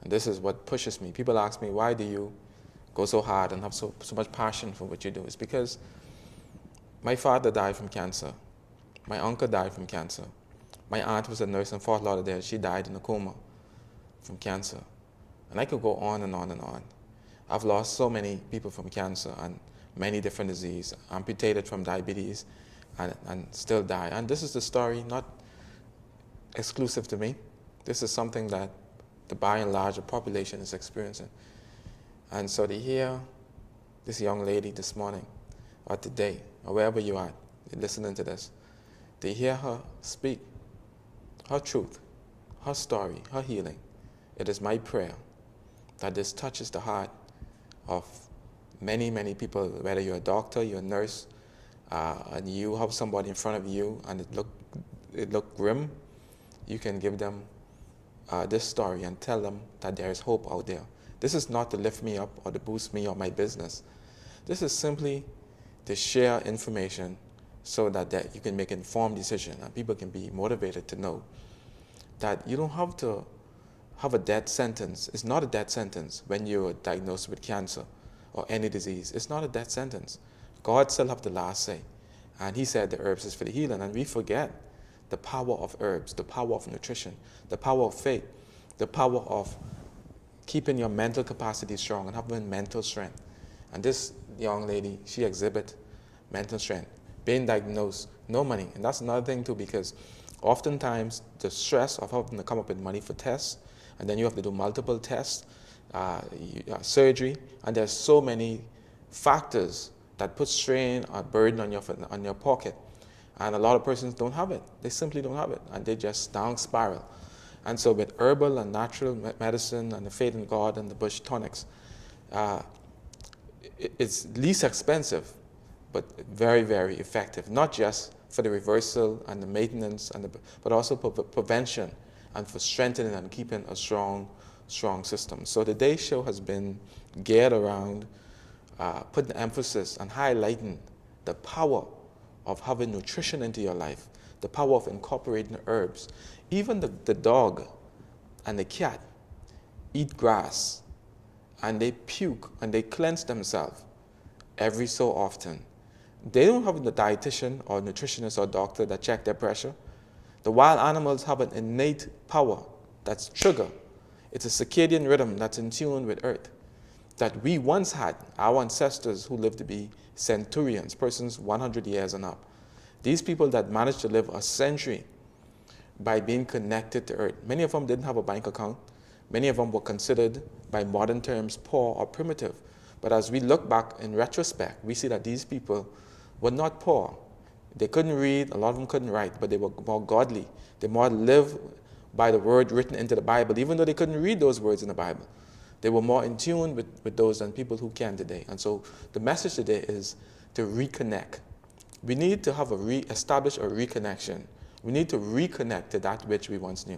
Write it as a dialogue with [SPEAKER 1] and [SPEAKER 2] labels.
[SPEAKER 1] And this is what pushes me. People ask me, why do you go so hard and have so much passion for what you do? It's because my father died from cancer. My uncle died from cancer. My aunt was a nurse in Fort Lauderdale. She died in a coma from cancer. And I could go on and on and on. I've lost so many people from cancer and many different diseases, amputated from diabetes and still die. And this is the story, not exclusive to me. This is something that by and large the population is experiencing. And so to hear this young lady this morning or today or wherever you are listening to this, to hear her speak her truth, her story, her healing, it is my prayer that this touches the heart of many, many people, whether you're a doctor, you're a nurse, and you have somebody in front of you and it look grim. You can give them this story and tell them that there is hope out there. This is not to lift me up or to boost me or my business. This is simply to share information so that you can make informed decision and people can be motivated to know that you don't have to have a death sentence. It's not a death sentence when you're diagnosed with cancer or any disease. It's not a death sentence. God still have the last say. And he said the herbs is for the healing. And we forget the power of herbs, the power of nutrition, the power of faith, the power of keeping your mental capacity strong and having mental strength. And this young lady, she exhibit mental strength. Being diagnosed, no money. And that's another thing too, because oftentimes the stress of having to come up with money for tests, and then you have to do multiple tests, surgery, and there's so many factors that put strain or burden on your pocket. And a lot of persons don't have it. They simply don't have it, and they just down spiral. And so with herbal and natural medicine and the faith in God and the bush tonics, it's least expensive, but very, very effective, not just for the reversal and the maintenance, but also for prevention and for strengthening and keeping a strong system. So today's show has been geared around putting emphasis on highlighting the power of having nutrition into your life, the power of incorporating herbs. Even the dog and the cat eat grass, and they puke and they cleanse themselves every so often. They don't have the dietitian or nutritionist or doctor that check their pressure. The wild animals have an innate power that's sugar. It's a circadian rhythm that's in tune with earth that we once had, our ancestors who lived to be centurions, persons 100 years and up. These people that managed to live a century by being connected to earth. Many of them didn't have a bank account. Many of them were considered by modern terms poor or primitive. But as we look back in retrospect, we see that these people were not poor. They couldn't read, a lot of them couldn't write, but they were more godly. They more lived by the word written into the Bible, even though they couldn't read those words in the Bible. They were more in tune with those than people who can today. And so the message today is to reconnect. We need to have establish a reconnection. We need to reconnect to that which we once knew.